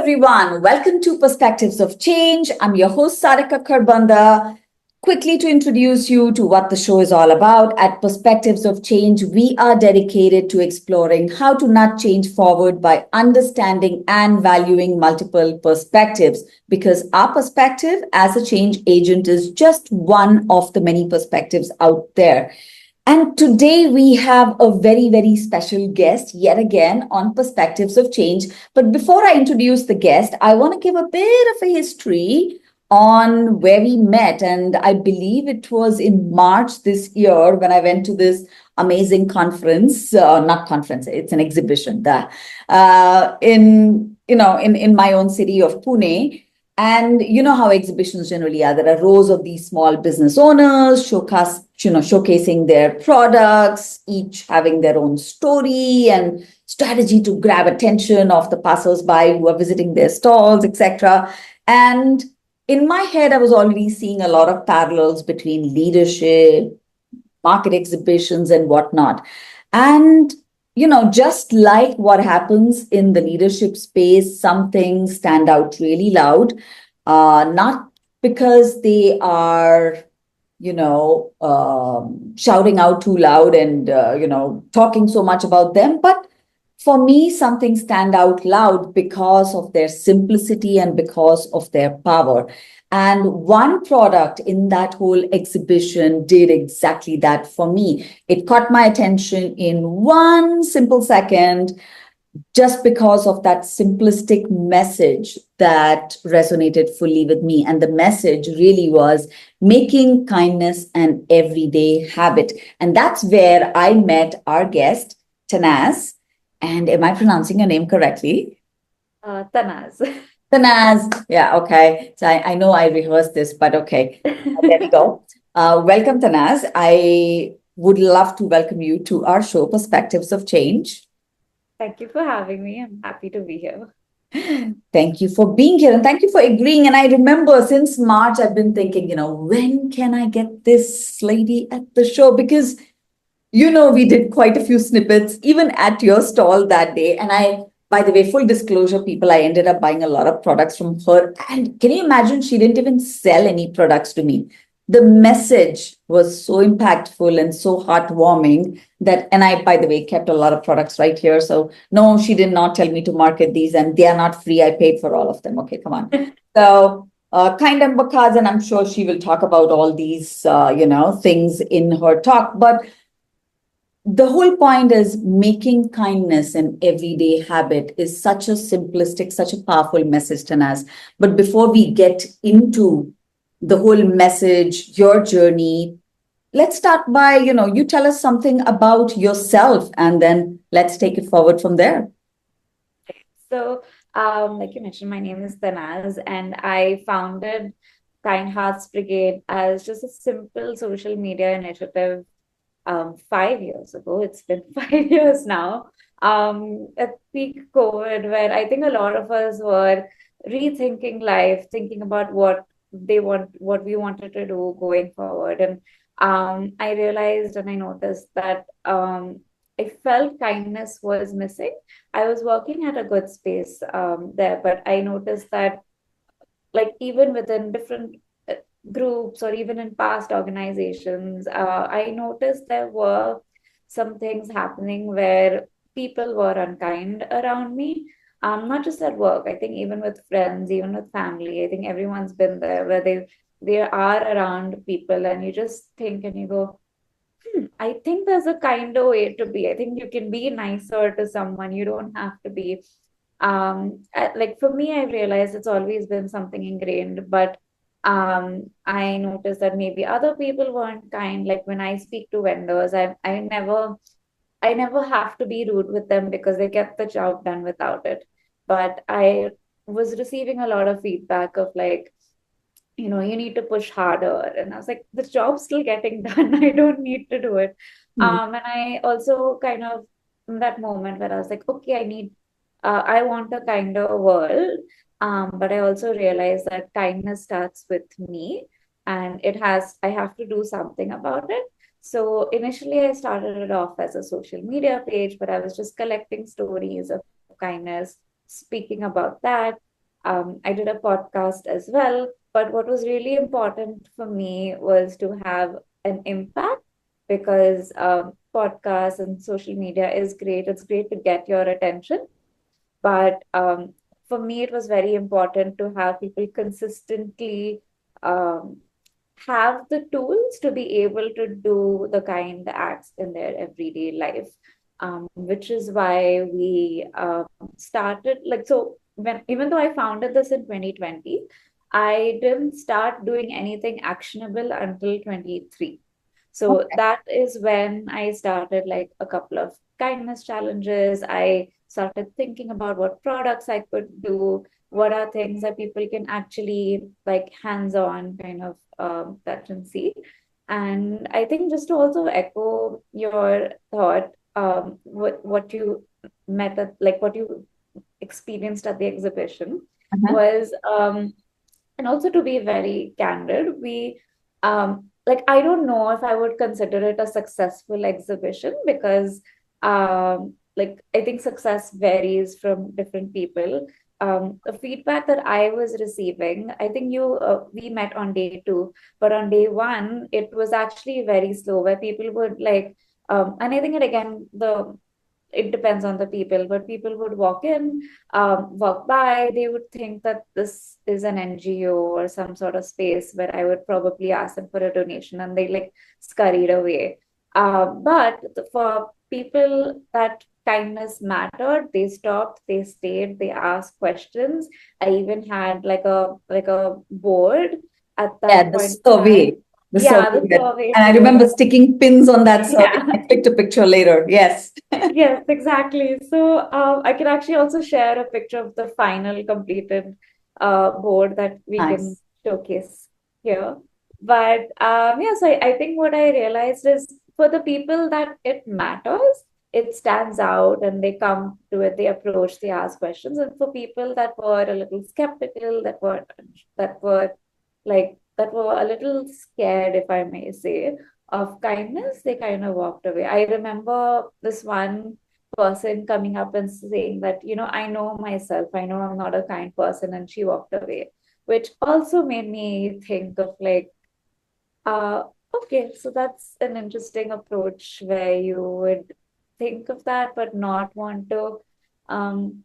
everyone. Welcome to Perspectives of Change. I'm your host, Sarika Kharbanda. Quickly to introduce you to what the show is all about. At Perspectives of Change, we are dedicated to exploring how to nudge change forward by understanding and valuing multiple perspectives. Because our perspective as a change agent is just one of the many perspectives out there. And today we have a very, very special guest yet again on Perspectives of Change. But before I introduce the guest, I want to give a bit of a history on where we met. And I believe it was in March this year when I went to this amazing conference, not conference, it's an exhibition in my own city of Pune. And you know how exhibitions generally are. There are rows of these small business owners showcasing their products, each having their own story and strategy to grab attention of the passers-by who are visiting their stalls, etc. And in my head, I was already seeing a lot of parallels between leadership, market exhibitions, and whatnot. And just like what happens in the leadership space, some things stand out really loud, not because they are, shouting out too loud and, talking so much about them. But for me, some things stand out loud because of their simplicity and because of their power. And one product in that whole exhibition did exactly that for me. It caught my attention in one simple second, just because of that simplistic message that resonated fully with me. And the message really was making kindness an everyday habit. And that's where I met our guest, Tenaz. And am I pronouncing your name correctly? Tanaz. Tenaz. Yeah, okay. So I know I rehearsed this, but okay. There we go. Welcome, Tenaz. I would love to welcome you to our show, Perspectives of Change. Thank you for having me. I'm happy to be here. Thank you for being here and thank you for agreeing. And I remember since March, I've been thinking, when can I get this lady at the show? Because, we did quite a few snippets, even at your stall that day. And by the way, full disclosure, people, I ended up buying a lot of products from her. And can you imagine? She didn't even sell any products to me. The message was so impactful and so heartwarming and I, by the way, kept a lot of products right here. So no, she did not tell me to market these and they are not free. I paid for all of them. Okay, come on. So kind number cards, and I'm sure she will talk about all these, things in her talk. But the whole point is making kindness an everyday habit is such a simplistic, such a powerful message, Tanaz. But before we get into the whole message, your journey, let's start by, you tell us something about yourself and then let's take it forward from there. So, like you mentioned, my name is Tenaz, and I founded Kind Hearts Brigade as just a simple social media initiative 5 years ago. It's been 5 years now. At peak COVID, where I think a lot of us were rethinking life, thinking about what we wanted to do going forward. And I realized and I noticed that I felt kindness was missing. I was working at a good space there, but I noticed that, like, even within different groups or even in past organizations, I noticed there were some things happening where people were unkind around me. Not just at work, I think even with friends, even with family, I think everyone's been there where they are around people and you just think and you go, I think there's a kinder way to be. I think you can be nicer to someone. You don't have to be. Like for me, I realized it's always been something ingrained, but I noticed that maybe other people weren't kind. Like when I speak to vendors, I never have to be rude with them because they get the job done without it. But I was receiving a lot of feedback of like, you need to push harder. And I was like, the job's still getting done. I don't need to do it. Mhm. And I also kind of, in that moment where I was like, okay, I want a kinder world. But I also realized that kindness starts with me and I have to do something about it. So initially, I started it off as a social media page, but I was just collecting stories of kindness, speaking about that. I did a podcast as well. But what was really important for me was to have an impact because podcasts and social media is great. It's great to get your attention. But for me, it was very important to have people consistently um, have the tools to be able to do the kind acts in their everyday life. Which is why we started like so when even though I founded this in 2020, I didn't start doing anything actionable until 23. So Okay. that is when I started like a couple of kindness challenges. I started thinking about what products I could do, what are things that people can actually like hands-on kind of touch and see. And I think just to also echo your thought, what you met at like what you experienced at the exhibition Uh-huh. was and also to be very candid, we like I don't know if I would consider it a successful exhibition because like I think success varies from different people. The feedback that I was receiving, I think you we met on day two, but on day one it was actually very slow where people would like and I think it again the it depends on the people, but people would walk in, walk by, they would think that this is an NGO or some sort of space where I would probably ask them for a donation and they like scurried away. But for people that kindness mattered, they stopped, they stayed, they asked questions. I even had like a board at Yeah, that the point in time. survey, the Yeah, survey the that, survey and I board. remember sticking pins on that survey. Yeah. I clicked a picture later. Yes. Yes, exactly. So I can actually also share a picture of the final completed board that we can Nice. showcase here. But yeah, so I think what I realized is for the people that it matters, it stands out and they come to it, they approach, they ask questions. And for people that were a little skeptical, that were a little scared, if I may say, of kindness, they kind of walked away. I remember this one person coming up and saying that, I know myself, I know I'm not a kind person, and she walked away, which also made me think of like, uh, okay, so that's an interesting approach where you would think of that but not want to um,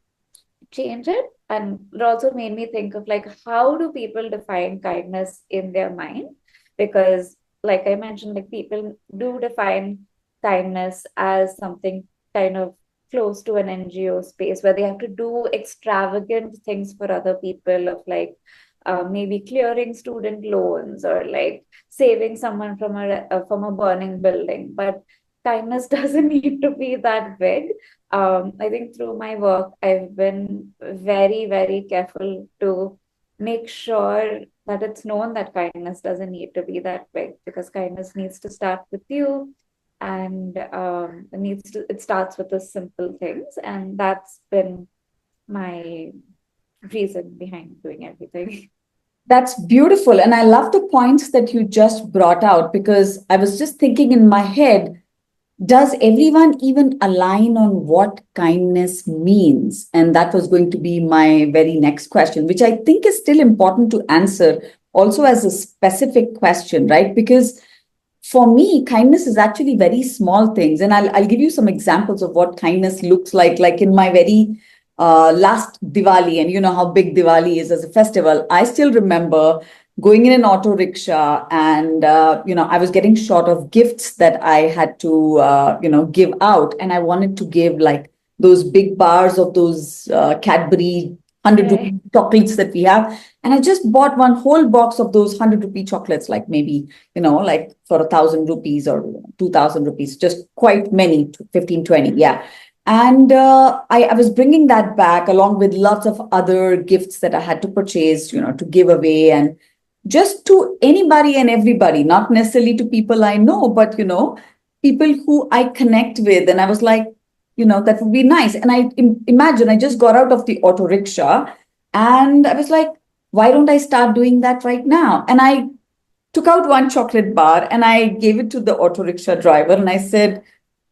change it. And it also made me think of like how do people define kindness in their mind? Because like I mentioned, like people do define kindness as something kind of close to an NGO space where they have to do extravagant things for other people of like maybe clearing student loans or like saving someone from a burning building. But kindness doesn't need to be that big. I think through my work, I've been very, very careful to make sure that it's known that kindness doesn't need to be that big because kindness needs to start with you and it starts with the simple things. And that's been my reason behind doing everything. That's beautiful. And I love the points that you just brought out because I was just thinking in my head, does everyone even align on what kindness means? And that was going to be my very next question, which I think is still important to answer also as a specific question, right? Because for me, kindness is actually very small things. And I'll give you some examples of what kindness looks like in my very last Diwali. And you know how big Diwali is as a festival. I still remember going in an auto rickshaw and, I was getting short of gifts that I had to, give out. And I wanted to give like those big bars of those Cadbury 100 Right. rupee chocolates that we have. And I just bought one whole box of those 100 rupee chocolates, like maybe like for 1,000 rupees or 2,000 rupees, just quite many, 15, 20, yeah. And I was bringing that back along with lots of other gifts that I had to purchase, to give away and just to anybody and everybody, not necessarily to people I know, but, people who I connect with. And I was like, that would be nice. And imagine I just got out of the auto rickshaw and I was like, why don't I start doing that right now? And I took out one chocolate bar and I gave it to the auto rickshaw driver and I said,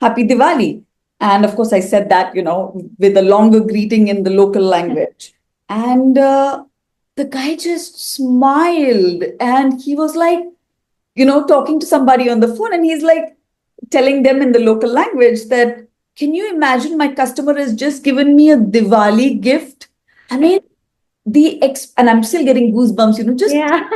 Happy Diwali. And of course, I said that, with a longer greeting in the local language. And the guy just smiled and he was like, talking to somebody on the phone, and he's like telling them in the local language that, can you imagine my customer has just given me a Diwali gift? I mean, and I'm still getting goosebumps, Yeah.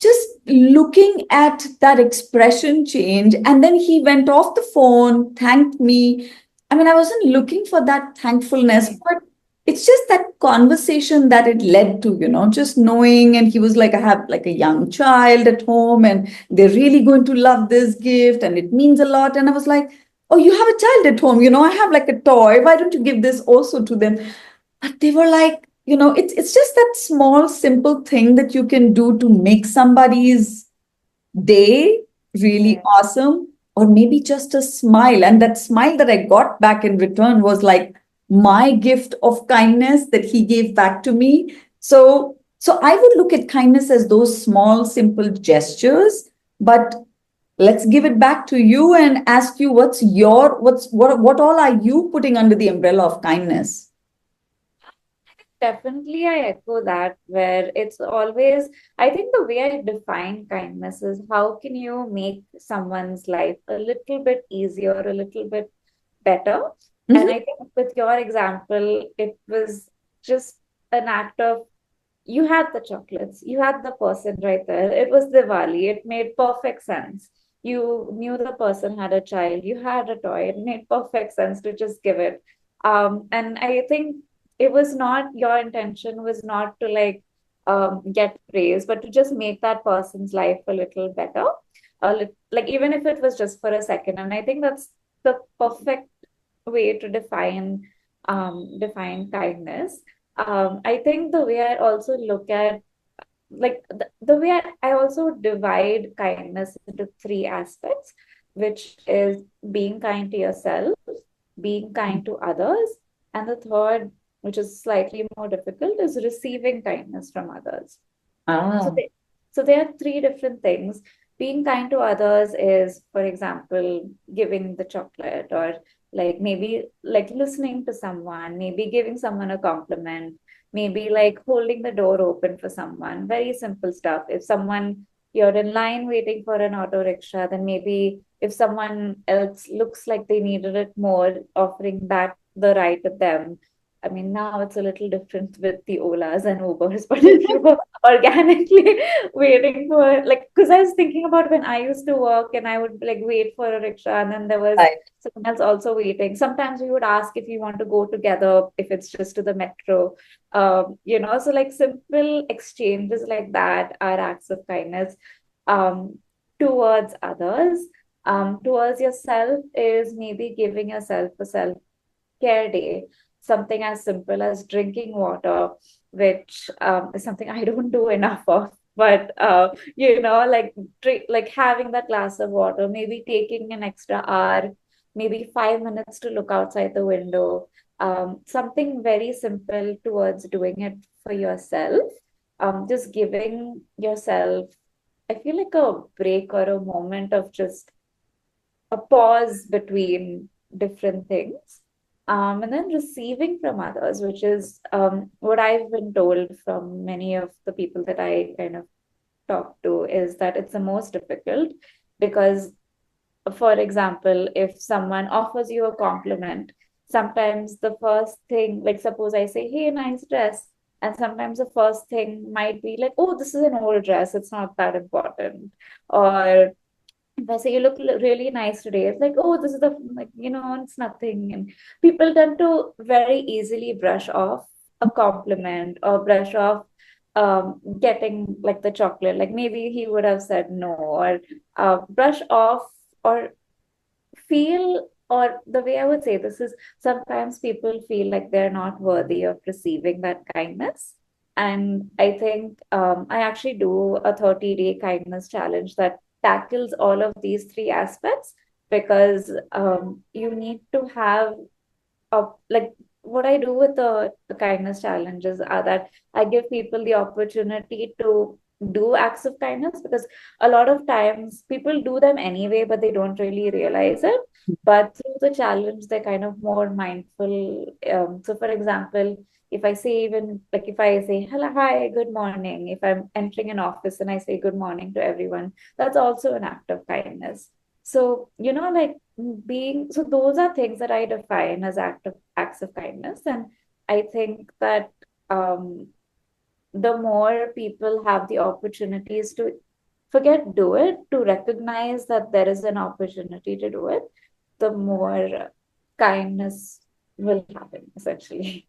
just looking at that expression change. And then he went off the phone, thanked me. I mean, I wasn't looking for that thankfulness, Right. but it's just that conversation that it led to, just knowing. And he was like, I have like a young child at home and they're really going to love this gift and it means a lot. And I was like, oh, you have a child at home, I have like a toy. Why don't you give this also to them? But they were like, it's just that small, simple thing that you can do to make somebody's day really Right. awesome, or maybe just a smile. And that smile that I got back in return was like my gift of kindness that he gave back to me. So I would look at kindness as those small, simple gestures. But let's give it back to you and ask you, what all are you putting under the umbrella of kindness? Definitely, I echo that, where it's always, I think the way I define kindness is how can you make someone's life a little bit easier, a little bit better. And Mhm. I think with your example, it was just an act of, you had the chocolates, you had the person right there. It was Diwali, it made perfect sense. You knew the person had a child, you had a toy, it made perfect sense to just give it. And I think it was not, your intention was not to like get praise, but to just make that person's life a little better. Like even if it was just for a second. And I think that's the perfect way to define kindness. I think the way I also look at, like the way I also divide kindness into three aspects, which is being kind to yourself, being kind to others, and the third, which is slightly more difficult, is receiving kindness from others. So Ah, they, so there are three different things. Being kind to others is, for example, giving the chocolate, or like maybe like listening to someone, maybe giving someone a compliment, maybe like holding the door open for someone. Very simple stuff. If someone, you're in line waiting for an auto rickshaw, then maybe if someone else looks like they needed it more, offering back the ride to them. I mean, now it's a little different with the Olas and Ubers, but if you were organically waiting for, like, because I was thinking about when I used to work and I would like wait for a rickshaw, and then there was right. someone else also waiting. Sometimes we would ask if you want to go together, if it's just to the metro. So like simple exchanges like that are acts of kindness um, towards others. Towards yourself is maybe giving yourself a self-care day, something as simple as drinking water, which is something I don't do enough of. But like like having that glass of water, maybe taking an extra hour, maybe 5 minutes to look outside the window, something very simple towards doing it for yourself, just giving yourself, I feel like a break or a moment of just a pause between different things. And then receiving from others, which is what I've been told from many of the people that I kind of talk to, is that it's the most difficult because, for example, if someone offers you a compliment, sometimes the first thing, like suppose I say, hey, nice dress. And sometimes the first thing might be like, oh, this is an old dress. It's not that important. Or if I say you look really nice today, it's like, oh, this is the like, it's nothing. And people tend to very easily brush off a compliment or brush off getting like the chocolate. Like maybe he would have said no, or brush off, or feel, or the way I would say this is, sometimes people feel like they're not worthy of receiving that kindness. And I think I actually do a 30-day kindness challenge that tackles all of these three aspects, because you need to have like, what I do with the kindness challenges are that I give people the opportunity to do acts of kindness, because a lot of times people do them anyway, but they don't really realize it. But through the challenge, they're kind of more mindful. So, for example, if I say, even like if I say hello, hi, good morning, if I'm entering an office and I say good morning to everyone, that's also an act of kindness. So, like so those are things that I define as acts of kindness. And I think that um, the more people have the opportunities to forget do it, to recognize that there is an opportunity to do it, the more kindness will happen, essentially.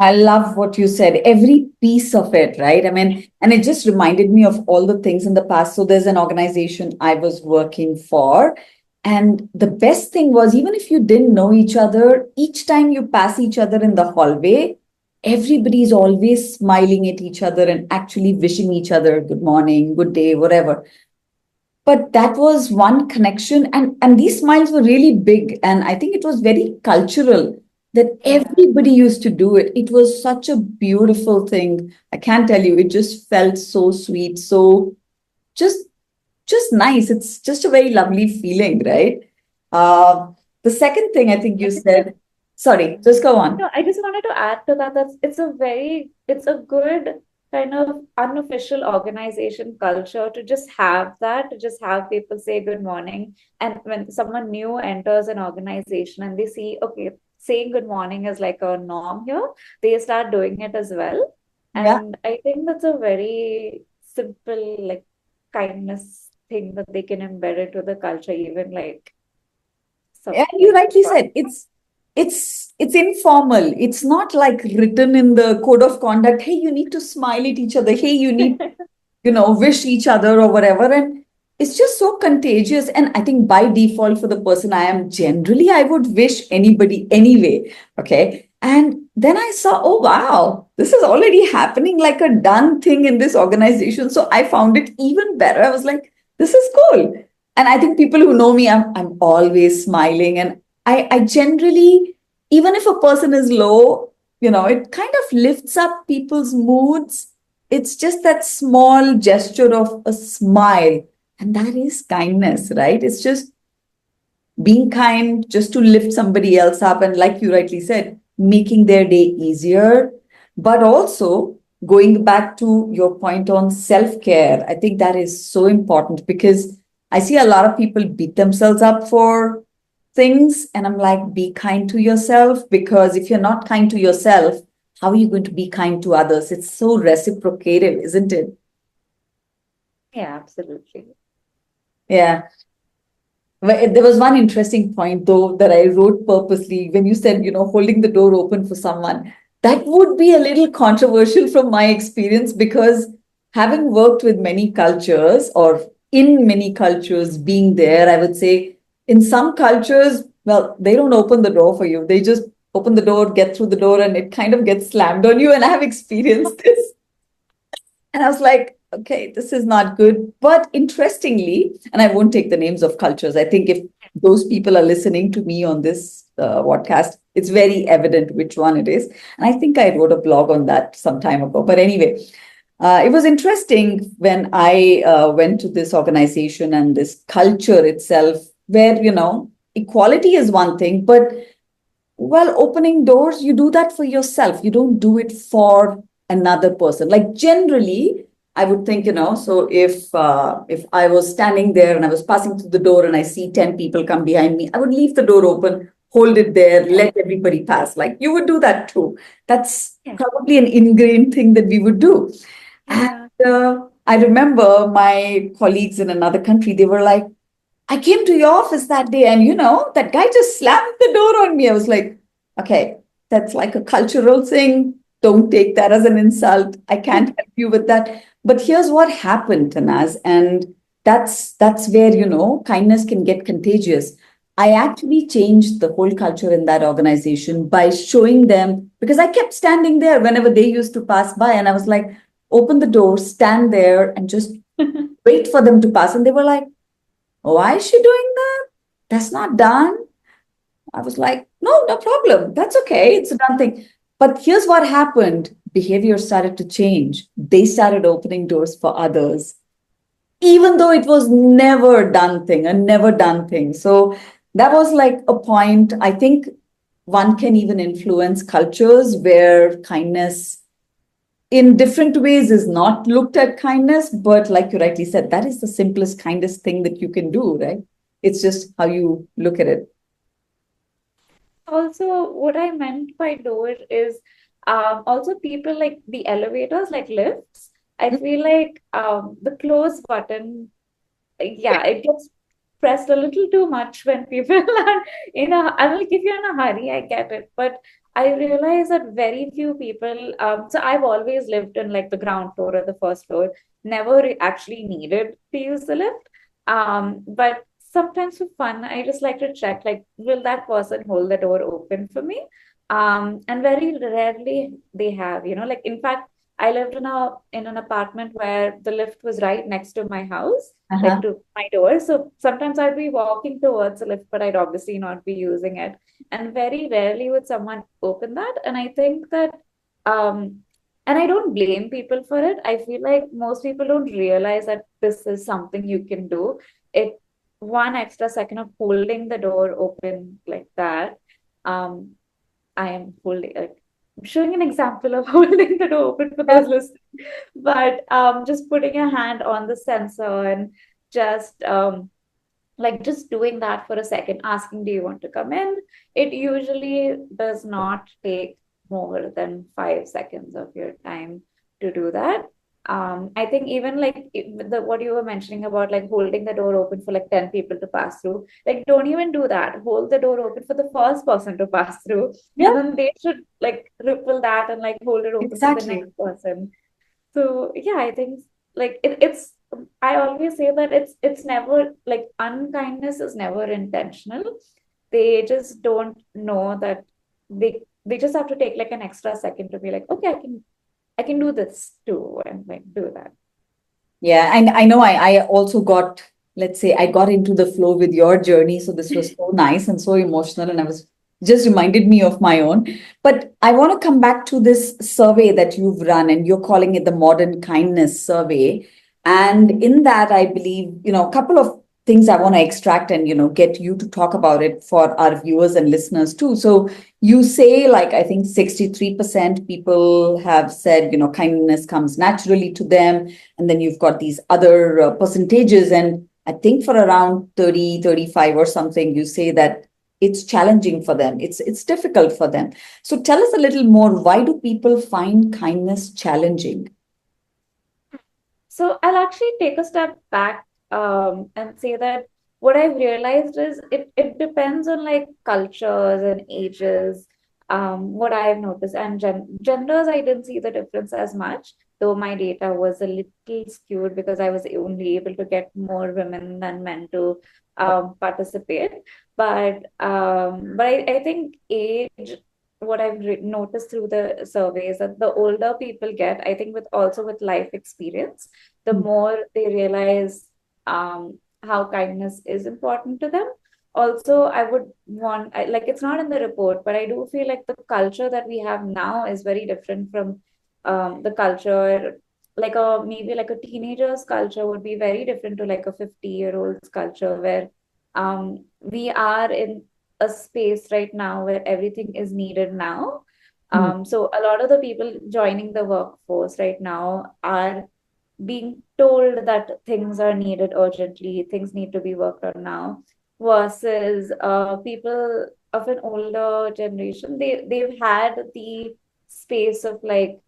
I love what you said, every piece of it, right? I mean, and it just reminded me of all the things in the past. So there's an organization I was working for. And the best thing was, even if you didn't know each other, each time you pass each other in the hallway, everybody's always smiling at each other and actually wishing each other good morning, good day, whatever. But that was one connection, and these smiles were really big, and I think it was very cultural that Yeah. everybody used to do it. It was such a beautiful thing. I can't tell you, it just felt so sweet, so just just nice. It's just a very lovely feeling, right? uh, the second thing I think I you think that said, sorry, just go on. No, I just wanted to add to that. It's a good kind of unofficial organization culture to just have that, to just have people say good morning. And when someone new enters an organization and they see, okay, saying good morning is like a norm here, they start doing it as well. Yeah. And I think that's a very simple, like, kindness thing that they can embed into the culture, even like And some you like rightly said, it's informal. It's not like written in the code of conduct. Hey, you need to smile at each other. Hey, you need, wish each other or whatever. And it's just so contagious. And I think by default, for the person I am, generally, I would wish anybody anyway. Okay. And then I saw, oh, wow, this is already happening like a done thing in this organization. So I found it even better. I was like, this is cool. And I think people who know me, I'm always smiling. And I generally, even if a person is low, it kind of lifts up people's moods. It's just that small gesture of a smile. And that is kindness, right? It's just being kind just to lift somebody else up. And like you rightly said, making their day easier. But also going back to your point on self care, I think that is so important because I see a lot of people beat themselves up for things. And I'm like, be kind to yourself, because if you're not kind to yourself, how are you going to be kind to others? It's so reciprocative, isn't it? Yeah, absolutely. Yeah. Well, there was one interesting point, though, that I wrote purposely when you said, holding the door open for someone. That would be a little controversial from my experience because having worked with many cultures or in many cultures, being there, I would say in some cultures, well, they don't open the door for you. They just open the door, get through the door, and it kind of gets slammed on you. And I have experienced this. And I was like, okay, this is not good. But interestingly, and I won't take the names of cultures, I think if those people are listening to me on this podcast, it's very evident which one it is. And I think I wrote a blog on that some time ago. But anyway, it was interesting when I went to this organization and this culture itself, where, equality is one thing, but well, opening doors, you do that for yourself. You don't do it for another person. Like generally, I would think, so if I was standing there and I was passing through the door and I see 10 people come behind me, I would leave the door open, hold it there, Yeah. let everybody pass. Like you would do that too. That's Yeah. probably an ingrained thing that we would do. And Yeah. I remember my colleagues in another country, they were like, I came to your office that day and that guy just slammed the door on me. I was like, okay, that's like a cultural thing. Don't take that as an insult. I can't help you with that. But here's what happened, Tanaz, and that's where, kindness can get contagious. I actually changed the whole culture in that organization by showing them, because I kept standing there whenever they used to pass by, and I was like, open the door, stand there, and just wait for them to pass. And they were like, why is she doing that? That's not done. I was like, no, no problem. That's okay. It's a done thing. But here's what happened. Behavior started to change. They started opening doors for others, even though it was never done thing, a never done thing. So that was like a point. I think one can even influence cultures where kindness in different ways is not looked at kindness, but like you rightly said, that is the simplest, kindest thing that you can do, right? It's just how you look at it. Also, what I meant by door is also people like the elevators, like lifts. I feel like the close button, yeah, it gets pressed a little too much when people are I mean, like if you're in a hurry, I get it. But I realize that very few people, so I've always lived in like the ground floor or the first floor, never actually needed to use the lift. But sometimes for fun, I just like to check, like, will that person hold the door open for me? And very rarely they have, like in fact, I lived in an apartment where the lift was right next to my house, like Uh-huh. to my door. So sometimes I'd be walking towards the lift, but I'd obviously not be using it. And very rarely would someone open that. And I think that, um, and I don't blame people for it. I feel like most people don't realize that this is something you can do. It one extra second of holding the door open like that. Um, I am holding, I'm showing an example of holding the door open for those listening, but just putting a hand on the sensor and just just doing that for a second, asking, do you want to come in? It usually does not take more than 5 seconds of your time to do that. I think even like the what you were mentioning about like holding the door open for like 10 people to pass through, like don't even do that. Hold the door open for the first person to pass through, Yeah, and then they should like ripple that and like hold it open for the exactly. next person. So yeah, I think like it's I always say that it's never like unkindness is never intentional. They just don't know that they just have to take like an extra second to be like, okay, I can do this too and like do that. Yeah, and I know I also got, let's say, I got into the flow with your journey. So this was so nice and so emotional, and I was just reminded me of my own. But I want to come back to this survey that you've run, and you're calling it the Modern Kindness Survey. And in that, I believe, a couple of things I want to extract and, get you to talk about it for our viewers and listeners too. So you say, like, I think 63% people have said, kindness comes naturally to them, and then you've got these other percentages. And I think for around 30, 35 or something, you say that it's challenging for them. It's difficult for them. So tell us a little more. Why do people find kindness challenging? So I'll actually take a step back and say that what I've realized is it depends on like cultures and ages. What I've noticed and genders, I didn't see the difference as much, though my data was a little skewed because I was only able to get more women than men to participate. But I think age, what I've noticed through the surveys that the older people get, I think with also with life experience, the more they realize how kindness is important to them. Also, I would like it's not in the report, but I do feel like the culture that we have now is very different from the culture, like a maybe like a teenager's culture would be very different to like a 50-year-old's culture, where we are in a space right now where everything is needed now. Hmm. So a lot of the people joining the workforce right now are being told that things are needed urgently, things need to be worked on now, versus people of an older generation, they've had the space of like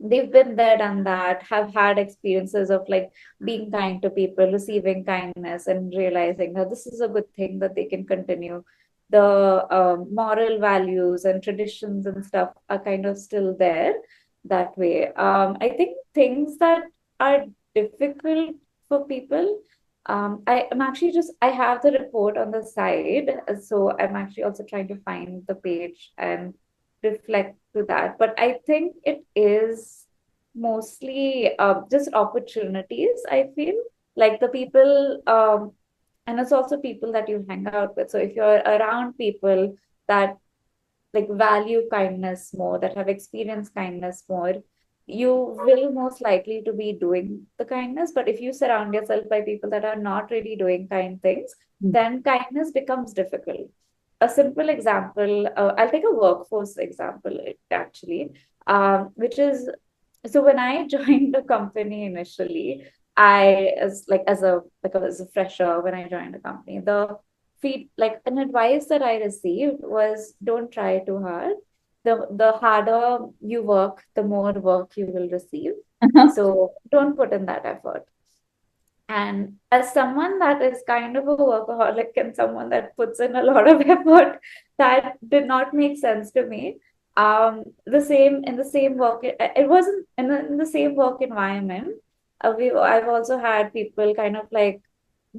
they've been there, done that, have had experiences of like being kind to people, receiving kindness, and realizing that this is a good thing that they can continue. The moral values and traditions and stuff are kind of still there that way. I think things that are difficult for people. I'm actually I have the report on the side, so I'm actually also trying to find the page and reflect to that. But I think it is mostly just opportunities, I feel. Like the people, and it's also people that you hang out with. So if you're around people that like value kindness more, that have experienced kindness more, you will most likely to be doing the kindness. But if you surround yourself by people that are not really doing kind things, then kindness becomes difficult. a simple example, I'll take a workforce example actually, which is, so when I joined the company initially, I as a fresher when I joined the company, the feed like an advice that I received was don't try too hard. The harder you work, the more work you will receive. So don't put in that effort. And as someone that is kind of a workaholic and someone that puts in a lot of effort, that did not make sense to me. The same in the same work, it wasn't in the same work environment. I've also had people kind of like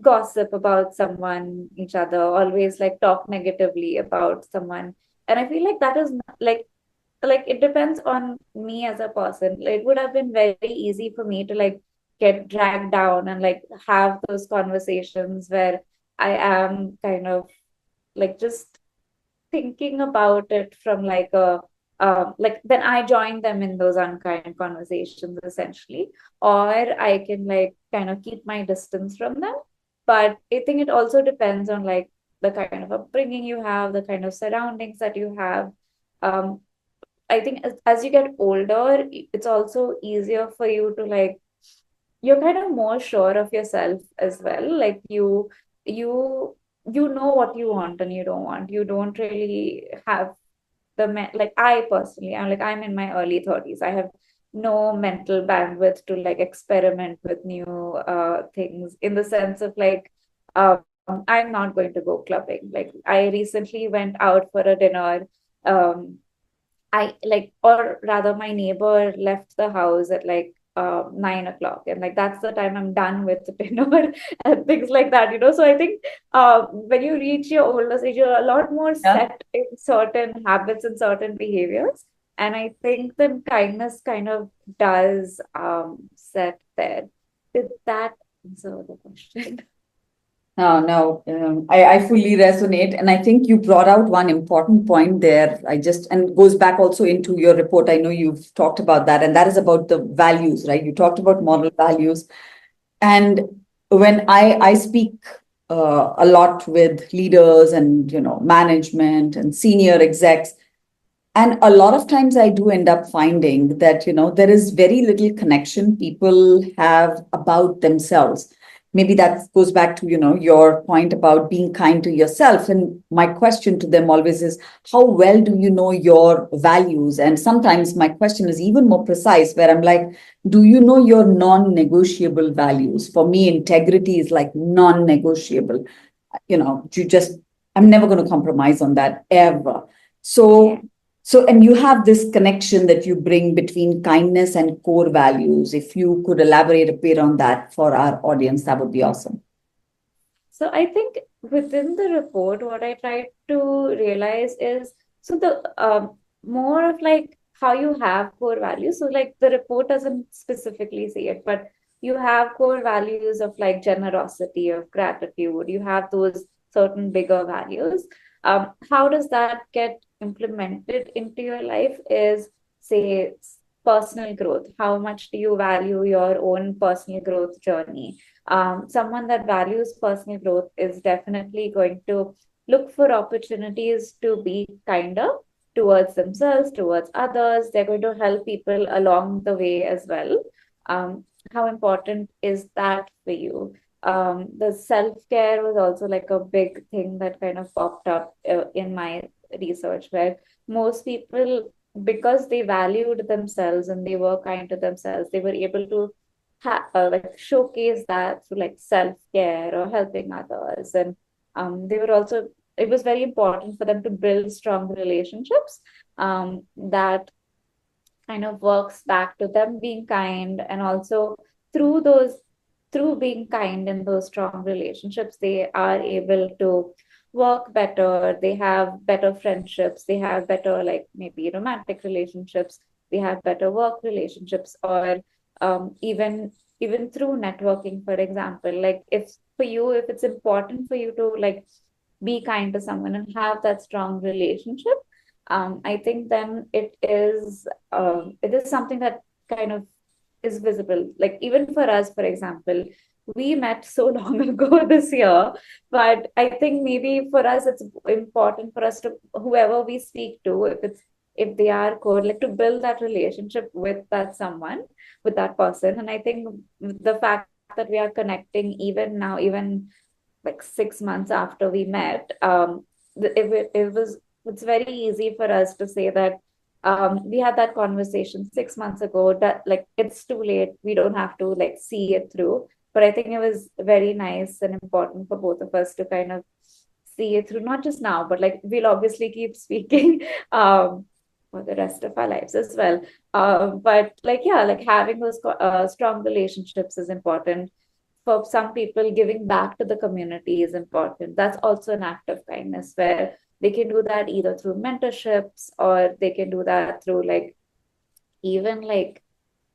gossip about someone, each other, always like talk negatively about someone. And I feel like that is like it depends on me as a person. Like, it would have been very easy for me to like get dragged down and like have those conversations where I am kind of like just thinking about it from like a like then I join them in those unkind conversations essentially, or I can like kind of keep my distance from them. But I think it also depends on like the kind of upbringing you have, the kind of surroundings that you have. um I think as you get older, it's also easier for you to like, you're kind of more sure of yourself as well. Like you you know what you want and you don't want. You don't really have like I personally, I'm in my early 30s. I have no mental bandwidth to like experiment with new things, in the sense of like I'm not going to go clubbing. Like I recently went out for a dinner. Um, I like, or rather, my neighbor left the house at like 9 o'clock, and like that's the time I'm done with the dinner and things like that, you know. So I think when you reach your older age, you're a lot more Yeah. set in certain habits and certain behaviors, and I think then kindness kind of does set there. Did that answer the question? No, no, I fully resonate. And I think you brought out one important point there. And it goes back also into your report. I know you've talked about that, and that is about the values, right? You talked about moral values. And when I speak a lot with leaders and, management and senior execs, and a lot of times I do end up finding that, there is very little connection people have about themselves. Maybe that goes back to, your point about being kind to yourself. And my question to them always is, how well do you know your values? And sometimes my question is even more precise, where I'm like, do you know your non-negotiable values? For me, integrity is like non-negotiable. You just, I'm never going to compromise on that ever. Yeah. And you have this connection that you bring between kindness and core values. If you could elaborate a bit on that for our audience, that would be awesome. So I think within the report, what I tried to realize is, so the more of like how you have core values. So like the report doesn't specifically say it, but you have core values of like generosity, of gratitude. You have those certain bigger values. How does that get implemented into your life? Is say personal growth. How much do you value your own personal growth journey? Someone that values personal growth is definitely going to look for opportunities to be kinder towards themselves, towards others. They're going to help people along the way as well. How important is that for you? The self-care was also like a big thing that kind of popped up in my research, where most people, because they valued themselves and they were kind to themselves, they were able to like showcase that through like self-care or helping others. And they were also, it was very important for them to build strong relationships that kind of works back to them being kind. And also through those, through being kind in those strong relationships, they are able to work better. They have better friendships, they have better like maybe romantic relationships, they have better work relationships, or even through networking, for example. Like if for you, if it's important for you to like be kind to someone and have that strong relationship, I think then it is something that kind of is visible. Like even for us, for example, we met so long ago this year, but I think maybe for us it's important for us to, whoever we speak to, if they are good, like to build that relationship with that someone, with that person. And I think the fact that we are connecting even now, even like 6 months after we met, it's very easy for us to say that we had that conversation 6 months ago, that like it's too late, we don't have to like see it through. But I think it was very nice and important for both of us to kind of see it through, not just now, but like we'll obviously keep speaking for the rest of our lives as well. But like, yeah, like having those strong relationships is important. For some people, giving back to the community is important. That's also an act of kindness, where they can do that either through mentorships, or they can do that through like even like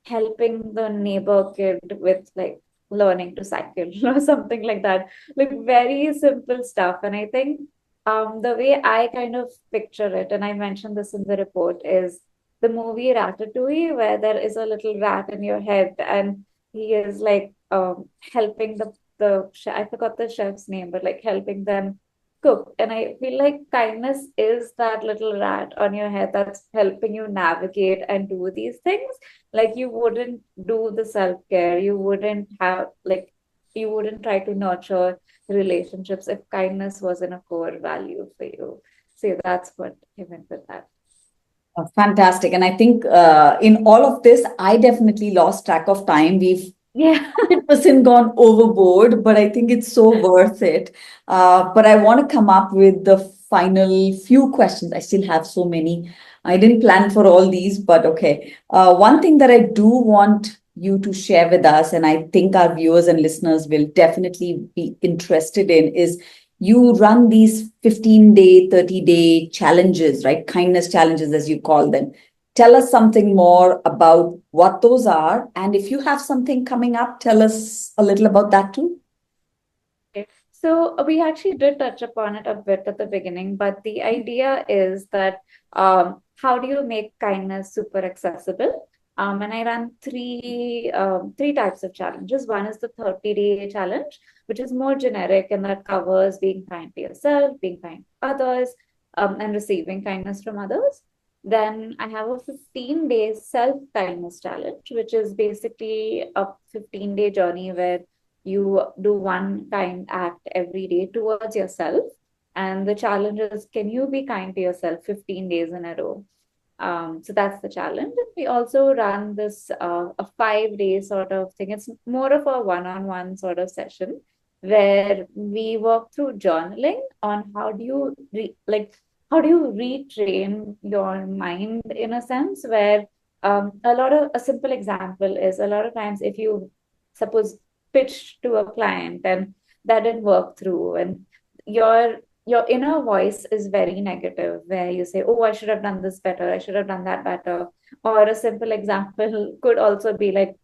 helping the neighbor kid with like learning to cycle or something like that. Like very simple stuff. And I think the way I kind of picture it, and I mentioned this in the report, is the movie Ratatouille, where there is a little rat in your head, and he is like helping I forgot the chef's name, but like helping them cook. And I feel like kindness is that little rat on your head that's helping you navigate and do these things. Like you wouldn't do the self-care, you wouldn't try to nurture relationships if kindness wasn't a core value for you. So that's what I meant with that. Fantastic. And I think in all of this, I definitely lost track of time. We've Yeah. 100% gone overboard, but I think it's so worth it. But I want to come up with the final few questions. I still have so many. I didn't plan for all these, but okay. One thing that I do want you to share with us, and I think our viewers and listeners will definitely be interested in, is you run these 15-day, 30-day challenges, right? Kindness challenges, as you call them. Tell us something more about what those are. And if you have something coming up, tell us a little about that too. Okay. So we actually did touch upon it a bit at the beginning, but the idea is that how do you make kindness super accessible? And I run three types of challenges. One is the 30-day challenge, which is more generic, and that covers being kind to yourself, being kind to others, and receiving kindness from others. Then I have a 15-day self-kindness challenge, which is basically a 15-day journey where you do one kind act every day towards yourself. And the challenge is, can you be kind to yourself 15 days in a row? So that's the challenge. And we also run this a 5 day sort of thing. It's more of a one-on-one sort of session where we work through journaling on how do you retrain your mind, in a sense, where a simple example is, a lot of times if you suppose pitch to a client and that didn't work through, and your inner voice is very negative, where you say, oh, I should have done this better, I should have done that better. Or a simple example could also be like,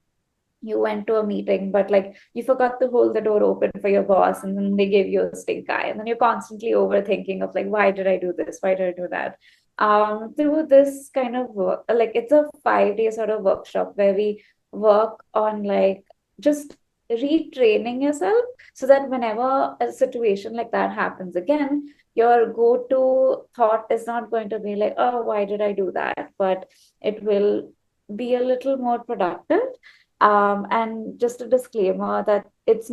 you went to a meeting, but like you forgot to hold the door open for your boss, and then they gave you a stink eye, and then you're constantly overthinking of like, why did I do this, why did I do that? Through this kind of work, like it's a 5 day sort of workshop where we work on like just retraining yourself, so that whenever a situation like that happens again, your go-to thought is not going to be like, oh, why did I do that? But it will be a little more productive. And just a disclaimer that it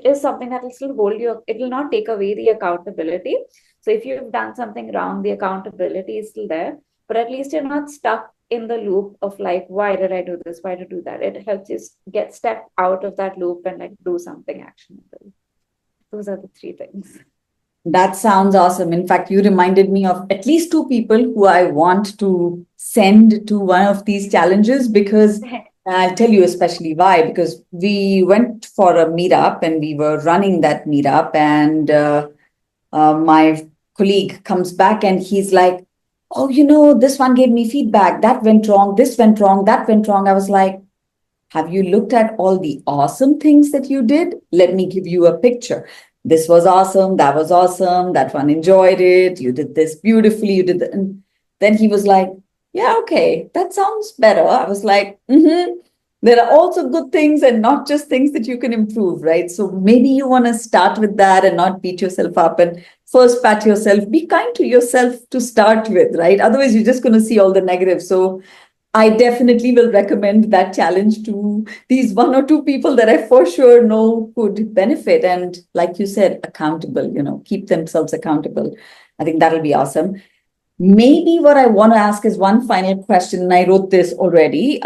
is something that will still hold you, it will not take away the accountability. So if you've done something wrong, the accountability is still there, but at least you're not stuck in the loop of like, why did I do this? Why did I do that? It helps you get step out of that loop and like do something actionable. Those are the three things. That sounds awesome. In fact, you reminded me of at least two people who I want to send to one of these challenges, because I'll tell you especially why. Because we went for a meetup and we were running that meetup, and my colleague comes back and he's like, oh, this one gave me feedback. That went wrong. This went wrong. That went wrong. I was like, have you looked at all the awesome things that you did? Let me give you a picture. This was awesome. That was awesome. That one enjoyed it. You did this beautifully. You did that. And then he was like, yeah, okay, that sounds better. I was like, mm-hmm. There are also good things and not just things that you can improve, right? So maybe you want to start with that and not beat yourself up and first pat yourself. Be kind to yourself to start with, right? Otherwise, you're just going to see all the negatives. So I definitely will recommend that challenge to these one or two people that I for sure know could benefit. And like you said, accountable, keep themselves accountable. I think that'll be awesome. Maybe what I want to ask is one final question, and I wrote this already.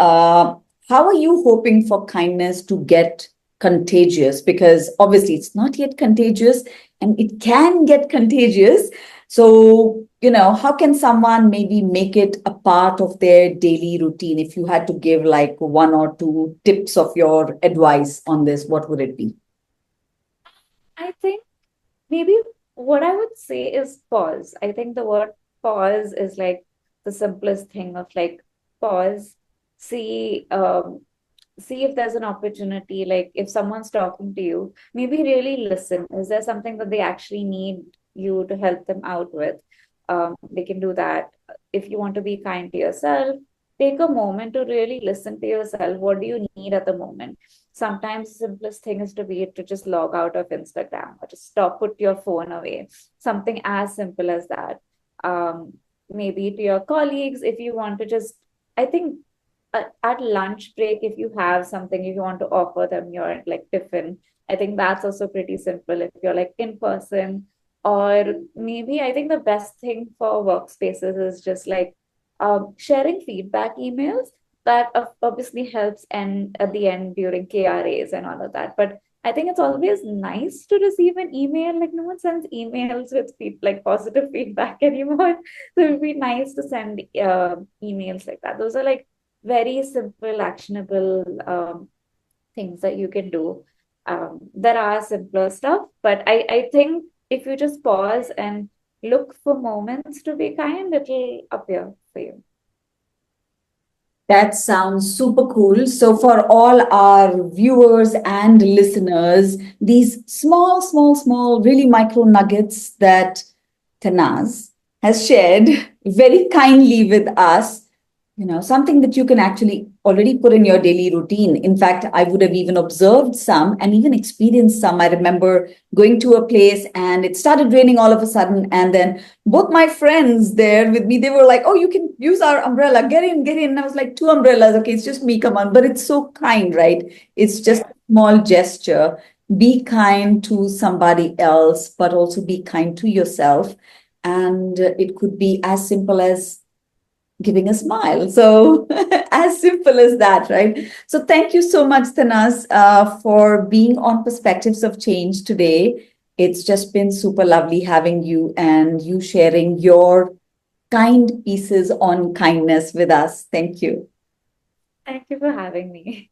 How are you hoping for kindness to get contagious? Because obviously it's not yet contagious and it can get contagious. So, how can someone maybe make it a part of their daily routine? If you had to give like one or two tips of your advice on this, what would it be? I think maybe what I would say is pause. I think the word pause is like the simplest thing of like pause, see see if there's an opportunity, like if someone's talking to you, maybe really listen. Is there something that they actually need you to help them out with? They can do that. If you want to be kind to yourself, take a moment to really listen to yourself. What do you need at the moment? Sometimes the simplest thing is to just log out of Instagram or just stop, put your phone away. Something as simple as that. Maybe to your colleagues, if you want to just, I think at lunch break, if you have something, if you want to offer them your like tiffin, I think that's also pretty simple if you're like in person. Or maybe I think the best thing for workspaces is just like sharing feedback emails. That obviously helps and at the end during KRAs and all of that. But I think it's always nice to receive an email. Like no one sends emails with like positive feedback anymore. So it would be nice to send emails like that. Those are like very simple, actionable things that you can do. There are simpler stuff, but I think if you just pause and look for moments to be kind, it'll appear for you. That sounds super cool. So, for all our viewers and listeners, these small, small, small, really micro nuggets that Tanaz has shared very kindly with us, something that you can actually already put in your daily routine. In fact, I would have even observed some and even experienced some. I remember going to a place and it started raining all of a sudden. And then both my friends there with me, they were like, oh, you can use our umbrella. Get in, get in. And I was like, two umbrellas. Okay, it's just me. Come on. But it's so kind, right? It's just a small gesture. Be kind to somebody else, but also be kind to yourself. And it could be as simple as giving a smile. So, as simple as that, right? So, thank you so much, Tanas, for being on Perspectives of Change today. It's just been super lovely having you and you sharing your kind pieces on kindness with us. Thank you. Thank you for having me.